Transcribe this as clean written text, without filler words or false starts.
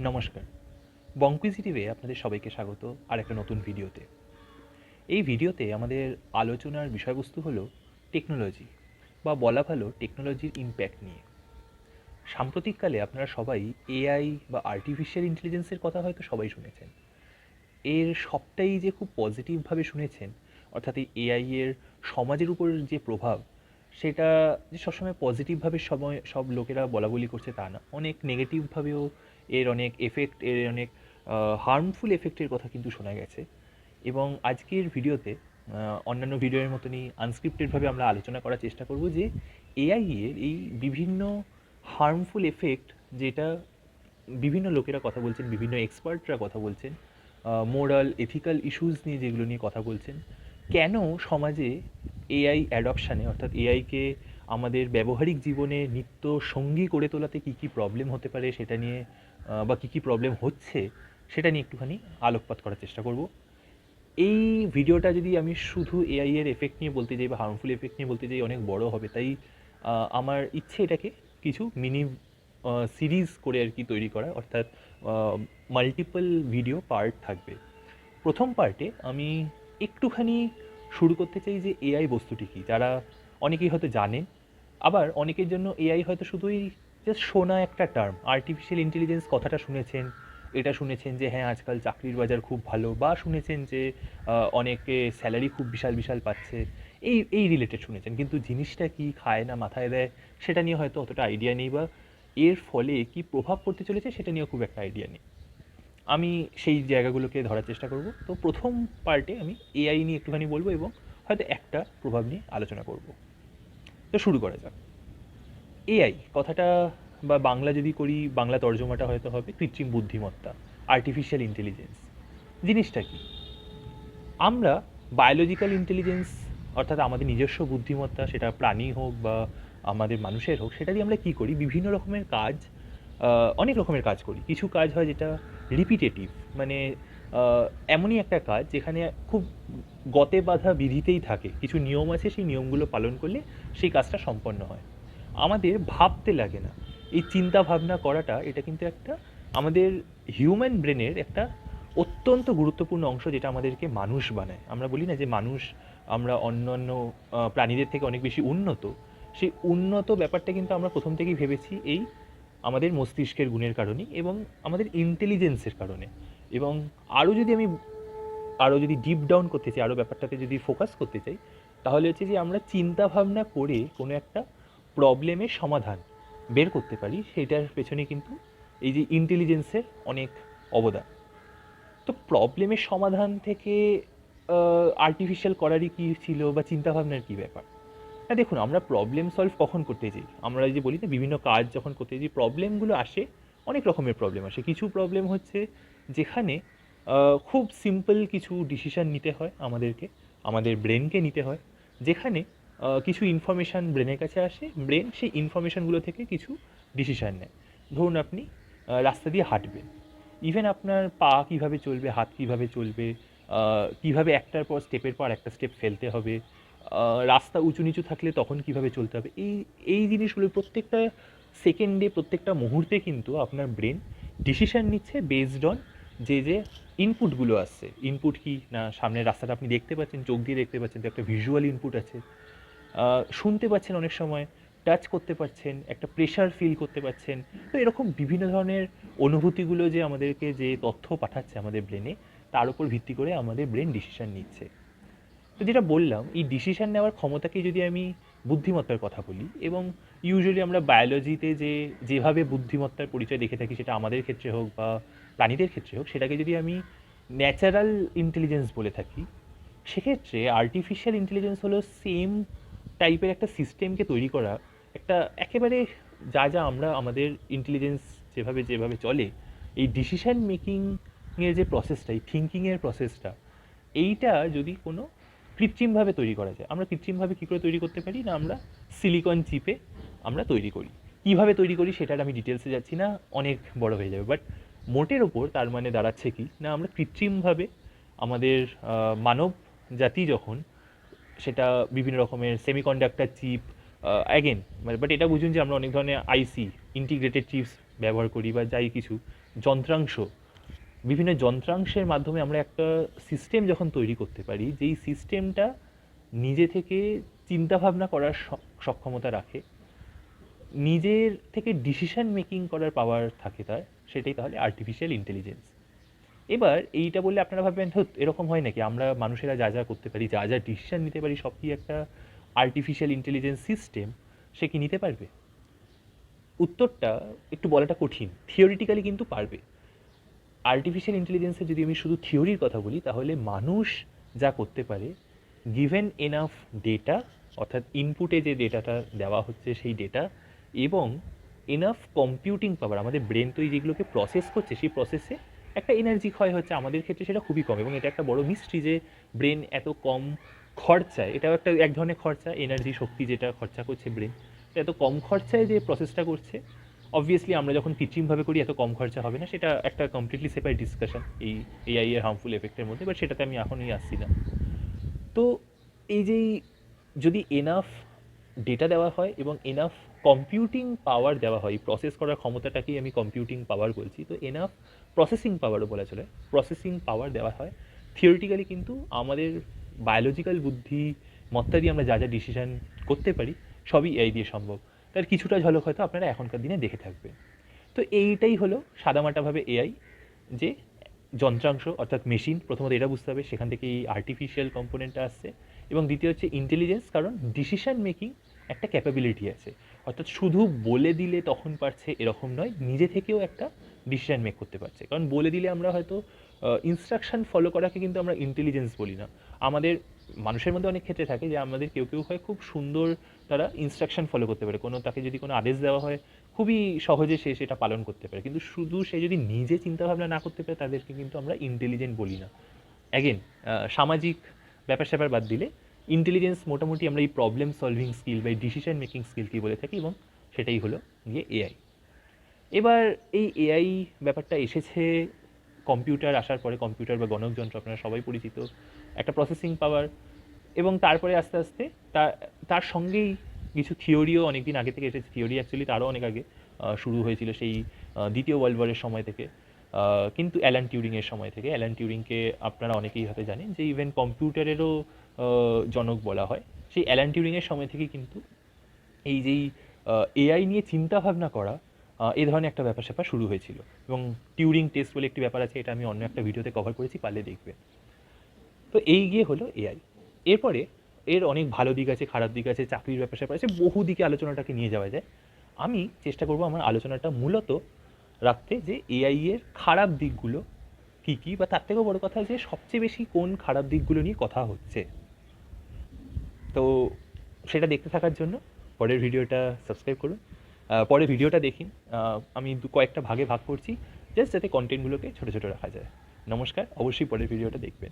নমস্কার। বঙ্কুইজিটিভে আপনাদের সবাইকে স্বাগত আর একটা নতুন ভিডিওতে। এই ভিডিওতে আমাদের আলোচনার বিষয়বস্তু হলো টেকনোলজি বা বলা ভালো টেকনোলজির ইম্প্যাক্ট নিয়ে। সাম্প্রতিককালে আপনারা সবাই এআই বা আর্টিফিশিয়াল ইন্টেলিজেন্সের কথা হয়তো সবাই শুনেছেন। এর সবটাই যে খুব পজিটিভভাবে শুনেছেন, অর্থাৎ এই এআই এর সমাজের উপর যে প্রভাব, সেটা যে সবসময় পজিটিভভাবে সব লোকেরা বলাবলি করছে তা না। অনেক নেগেটিভভাবেও এর অনেক এফেক্ট, এর অনেক হার্মফুল এফেক্টের কথা কিন্তু শোনা গেছে। এবং আজকের ভিডিওতে অন্যান্য ভিডিওর মতনই আনস্ক্রিপ্টেডভাবে আমরা আলোচনা করার চেষ্টা করব যে এআই এর এই বিভিন্ন হার্মফুল এফেক্ট, যেটা বিভিন্ন লোকেরা কথা বলছেন, বিভিন্ন এক্সপার্টরা কথা বলছেন, মোরাল এথিক্যাল ইস্যুস নিয়ে যেগুলো নিয়ে কথা বলছেন, কেন সমাজে এআই অ্যাডপশানে, অর্থাৎ এআইকে আমাদের ব্যবহারিক জীবনে নিত্য সঙ্গী করে তোলাতে কী কী প্রবলেম হতে পারে সেটা নিয়ে, বা কী কী প্রবলেম হচ্ছে সেটা নিয়ে একটুখানি আলোকপাত করার চেষ্টা করব। এই ভিডিওটা যদি আমি শুধু এআই এর এফেক্ট নিয়ে বলতে যাই বা হার্মফুল এফেক্ট নিয়ে বলতে যাই অনেক বড় হবে, তাই আমার ইচ্ছে এটাকে কিছু মিনি সিরিজ করে আর কি তৈরি করা, অর্থাৎ মাল্টিপল ভিডিও পার্ট থাকবে। প্রথম পার্টে আমি একটুখানি শুরু করতে চাই যে এআই বস্তুটি কী, যারা অনেকেই হয়তো জানেন, আবার অনেকের জন্য এআই হয়তো শুধুই জাস্ট শোনা একটা টার্ম। আর্টিফিশিয়াল ইন্টেলিজেন্স কথাটা শুনেছেন, এটা শুনেছেন যে হ্যাঁ আজকাল চাকরির বাজার খুব ভালো, বা শুনেছেন যে অনেকে স্যালারি খুব বিশাল বিশাল পাচ্ছে, এই এই রিলেটেড শুনেছেন, কিন্তু জিনিসটা কি, খায় না মাথায় দেয়, সেটা নিয়ে হয়তো অতটা আইডিয়া নেই, বা এর ফলে কি প্রভাব পড়তে চলেছে সেটা নিয়েও খুব একটা আইডিয়া নেই। আমি সেই জায়গাগুলোকে ধরার চেষ্টা করব। তো প্রথম পার্টে আমি এআই নিয়ে একটুখানি বলবো এবং হয়তো একটা প্রভাব নিয়ে আলোচনা করব। তো শুরু করা যাক। এআই কথাটা বা বাংলা যদি করি, বাংলা তর্জমাটা হয়তো হবে কৃত্রিম বুদ্ধিমত্তা, আর্টিফিশিয়াল ইন্টেলিজেন্স। জিনিসটা কি? আমরা বায়োলজিক্যাল ইন্টেলিজেন্স, অর্থাৎ আমাদের নিজস্ব বুদ্ধিমত্তা, সেটা প্রাণী হোক বা আমাদের মানুষের হোক, সেটা দিয়ে আমরা কী করি, বিভিন্ন রকমের কাজ, অনেক রকমের কাজ করি। কিছু কাজ হয় যেটা রিপিটেটিভ, মানে এমনই একটা কাজ যেখানে খুব গতে বাঁধা বিধিতেই থাকে, কিছু নিয়ম আছে, সেই নিয়মগুলো পালন করলে সেই কাজটা সম্পন্ন হয়। আমাদের ভাবতে লাগে না, এই চিন্তা ভাবনা করাটা, এটা কিন্তু একটা আমাদের হিউম্যান ব্রেনের একটা অত্যন্ত গুরুত্বপূর্ণ অংশ, যেটা আমাদেরকে মানুষ বানায়। আমরা বলি না যে মানুষ, আমরা অন্যান্য প্রাণীদের থেকে অনেক বেশি উন্নত। সেই উন্নত ব্যাপারটা কিন্তু আমরা প্রথম থেকেই ভেবেছি এই আমাদের মস্তিষ্কের গুণের কারণেই এবং আমাদের ইন্টেলিজেন্সের কারণে। এবং আরও যদি ডিপ ডাউন করতে চাই, আরও ব্যাপারটাতে যদি ফোকাস করতে চাই, তাহলে হচ্ছে যে আমরা চিন্তা ভাবনা করে কোনো একটা প্রবলেমের সমাধান বের করতে পারি, সেটার পেছনে কিন্তু এই যে ইন্টেলিজেন্সের অনেক অবদান। তো প্রবলেমের সমাধান থেকে আর্টিফিশিয়াল করারই কী ছিল, বা চিন্তাভাবনার কী ব্যাপার? না দেখুন, আমরা প্রবলেম সলভ কখন করতে যাই, আমরা যে বলি না বিভিন্ন কাজ যখন করতে যাই, প্রবলেমগুলো আসে, অনেক রকমের প্রবলেম আসে। কিছু প্রবলেম হচ্ছে যেখানে খুব সিম্পল কিছু ডিসিশান নিতে হয় আমাদেরকে, আমাদের ব্রেনকে নিতে হয়, যেখানে কিছু ইনফরমেশান ব্রেনের কাছে আসে, ব্রেন সেই ইনফরমেশানগুলো থেকে কিছু ডিসিশান নেয়। ধরুন আপনি রাস্তা দিয়ে হাঁটবেন, ইভেন আপনার পা কীভাবে চলবে, হাত কীভাবে চলবে, কীভাবে একটার পর স্টেপের পর একটা স্টেপ ফেলতে হবে, রাস্তা উঁচু নিচু থাকলে তখন কীভাবে চলতে হবে, এই এই জিনিসগুলো প্রত্যেকটা সেকেন্ডে, প্রত্যেকটা মুহূর্তে কিন্তু আপনার ব্রেন ডিসিশান নিচ্ছে বেসড অন যে ইনপুটগুলো আসছে। ইনপুট কি না, সামনের রাস্তাটা আপনি দেখতে পাচ্ছেন, চোখ দিয়ে দেখতে পাচ্ছেন, তো একটা ভিজুয়াল ইনপুট আছে। শুনতে পাচ্ছেন, অনেক সময় টাচ করতে পারছেন, একটা প্রেশার ফিল করতে পারছেন। তো এরকম বিভিন্ন ধরনের অনুভূতিগুলো যে আমাদেরকে যে তথ্য পাঠাচ্ছে আমাদের ব্রেনে, তার উপর ভিত্তি করে আমাদের ব্রেন ডিসিশান নিচ্ছে। তো যেটা বললাম, এই ডিসিশান নেওয়ার ক্ষমতাকে যদি আমি বুদ্ধিমত্তার কথা বলি, এবং ইউজুয়ালি আমরা বায়োলজিতে যেভাবে বুদ্ধিমত্তার পরিচয় দেখে থাকি, সেটা আমাদের ক্ষেত্রে হোক বা প্রাণীদের ক্ষেত্রে হোক, সেটাকে যদি আমি ন্যাচারাল ইন্টেলিজেন্স বলে থাকি, সেক্ষেত্রে আর্টিফিশিয়াল ইন্টেলিজেন্স হলো সেম টাইপের একটা সিস্টেমকে তৈরি করা, একটা একেবারে যা যা আমরা আমাদের ইন্টেলিজেন্স যেভাবে যেভাবে চলে, এই ডিসিশান মেকিংয়ের যে প্রসেসটা, এই থিঙ্কিংয়ের প্রসেসটা, এইটা যদি কোনো কৃত্রিমভাবে তৈরি করা যায়। আমরা কৃত্রিমভাবে কী করে তৈরি করতে পারি না, আমরা সিলিকন চিপে আমরা তৈরি করি। কীভাবে তৈরি করি সেটার আমি ডিটেলসে যাচ্ছি না, অনেক বড় হয়ে যাবে। বাট মোটের ওপর তার মানে দাঁড়াচ্ছে কি না, আমরা কৃত্রিমভাবে আমাদের মানব জাতি যখন, সেটা বিভিন্ন রকমের সেমিকন্ডাক্টর চিপ, অ্যাগেন বাট এটা বুঝুন যে আমরা অনেক ধরনের আইসি, ইন্টিগ্রেটেড চিপস ব্যবহার করি বা যাই কিছু যন্ত্রাংশ, বিভিন্ন যন্ত্রাংশের মাধ্যমে আমরা একটা সিস্টেম যখন তৈরি করতে পারি, যেই সিস্টেমটা নিজে থেকে চিন্তাভাবনা করার সক্ষমতা রাখে, নিজের থেকে ডিসিশন মেকিং করার পাওয়ার থাকে তার, সেটাই তাহলে আর্টিফিশিয়াল ইন্টেলিজেন্স। এবার এইটা বললে আপনারা ভাববেন ধুৎ এরকম হয় নাকি, আমরা মানুষেরা যা যা করতে পারি, যা যা ডিসিশন নিতে পারি, সব কি একটা আর্টিফিশিয়াল ইন্টেলিজেন্স সিস্টেম সে কি নিতে পারবে? উত্তরটা একটু বলাটা কঠিন, থিওরিটিক্যালি কিন্তু পারবে। আর্টিফিশিয়াল ইন্টেলিজেন্সের যদি আমি শুধু থিওরির কথা বলি, তাহলে মানুষ যা করতে পারে, গিভেন এনাফ ডেটা, অর্থাৎ ইনপুটে যে ডেটাটা দেওয়া হচ্ছে সেই ডেটা, এবং এনাফ কম্পিউটিং পাওয়ার, আমাদের ব্রেন তো এই যেগুলোকে প্রসেস করছে সেই প্রসেসে একটা এনার্জি ক্ষয় হচ্ছে, আমাদের ক্ষেত্রে সেটা খুবই কম, এবং এটা একটা বড় মিস্ট্রি যে ব্রেন এত কম খরচায়, এটাও একটা এক ধরনের খরচা, এনার্জি শক্তি যেটা খরচা করছে ব্রেন, এত কম খরচায় যে প্রসেসটা করছে। অবভিয়াসলি আমরা যখন কৃত্রিমভাবে করি এত কম খরচা হবে না, সেটা একটা কমপ্লিটলি সেপারেট ডিসকাশন এই এআই এর হার্মফুল এফেক্টের মধ্যে, বাট সেটাতে আমি এখনই আসছি না। তো এই যেই যদি এনাফ ডেটা দেওয়া হয় এবং এনাফ কম্পিউটিং পাওয়ার দেওয়া হয়, প্রসেস করার ক্ষমতাটাকেই আমি কম্পিউটিং পাওয়ার বলছি, তো এনাফ প্রসেসিং পাওয়ারও বলা চলে, প্রসেসিং পাওয়ার দেওয়া হয়, থিওরিটিক্যালি কিন্তু আমাদের বায়োলজিক্যাল বুদ্ধি মত্তা দিয়ে আমরা যা যা ডিসিশন করতে পারি সবই এআই দিয়ে সম্ভব। তার কিছুটা ঝলক হয়তো আপনারা এখনকার দিনে দেখে থাকবেন। তো এইটাই হলো সাদামাটাভাবে এআই, যে যন্ত্রাংশ অর্থাৎ মেশিন, প্রথমত এটা বুঝতে হবে, সেখান থেকে এই আর্টিফিশিয়াল কম্পোনেন্টটা আসছে, এবং দ্বিতীয় হচ্ছে ইন্টেলিজেন্স, কারণ ডিসিশন মেকিং একটা ক্যাপাবিলিটি আছে, অর্থাৎ শুধু বলে দিলে তখন পারছে এরকম নয়, নিজে থেকেও একটা ডিসিশন মেক করতে পারছে। কারণ বলে দিলে আমরা হয়তো ইনস্ট্রাকশন ফলো করাকে কিন্তু আমরা ইন্টেলিজেন্স বলি না। আমাদের মানুষের মধ্যে অনেক ক্ষেত্রে থাকে যে আমাদের কেউ কেউ হয় খুব সুন্দর, তারা ইনস্ট্রাকশন ফলো করতে পারে, কোনো তাকে যদি কোনো আদেশ দেওয়া হয় খুবই সহজে সে সেটা পালন করতে পারে, কিন্তু শুধু সে যদি নিজে চিন্তাভাবনা না করতে পারে তাদেরকে কিন্তু আমরা ইন্টেলিজেন্ট বলি না। অ্যাগেন সামাজিক ব্যাপার স্যাপার বাদ দিলে ইন্টেলিজেন্স মোটামুটি আমরা এই প্রবলেম সলভিং স্কিল বা এই ডিসিশন মেকিং স্কিলকেই বলে থাকি, এবং সেটাই হলো গিয়ে এআই। এবার এই এআই ব্যাপারটা এসেছে কম্পিউটার আসার পরে, কম্পিউটার বা গণকযন্ত্র আপনারা সবাই পরিচিত, একটা প্রসেসিং পাওয়ার, এবং তারপরে আস্তে আস্তে তার তার সঙ্গেই কিছু থিওরিও অনেক দিন আগে থেকে এসেছে, থিওরি অ্যাকচুয়ালি তারও অনেক আগে শুরু হয়েছিল, সেই দ্বিতীয় ওয়ার্ল্ড ওয়ারের সময় থেকে, কিন্তু অ্যালান টিউরিংয়ের সময় থেকে। অ্যালান টিউরিংকে আপনারা অনেকেই হয়তো জানেন, যে ইভেন কম্পিউটারেরও জনক বলা হয়। সেই অ্যালান টিউরিংয়ের সময় থেকে কিন্তু এই যেই এআই নিয়ে চিন্তাভাবনা করা, এই ধরনের একটা ব্যাপার স্যাপার শুরু হয়েছিল, এবং টিউরিং টেস্ট বলে একটি ব্যাপার আছে, এটা আমি অন্য একটা ভিডিওতে কভার করেছি, পারলে দেখবে। তো এই গিয়ে হলো এআই। এরপরে এর অনেক ভালো দিক আছে, খারাপ দিক আছে, চাকরির ব্যাপার স্যাপার আছে, বহু দিকে আলোচনাটাকে নিয়ে যাওয়া যায়। আমি চেষ্টা করব আমার আলোচনাটা মূলত রাখতে যে এআই এর খারাপ দিকগুলো কী কী, বা তার থেকেও বড় কথা যে সবচেয়ে বেশি কোন খারাপ দিকগুলো নিয়ে কথা হচ্ছে। তো সেটা দেখতে থাকার জন্য পরের ভিডিওটা সাবস্ক্রাইব করুন, পরের ভিডিওটা দেখুন। আমি কয়েকটা ভাগে ভাগ করছি, জাস্ট যাতে কন্টেন্টগুলোকে ছোটো ছোটো রাখা যায়। নমস্কার, অবশ্যই পরের ভিডিওটা দেখবেন।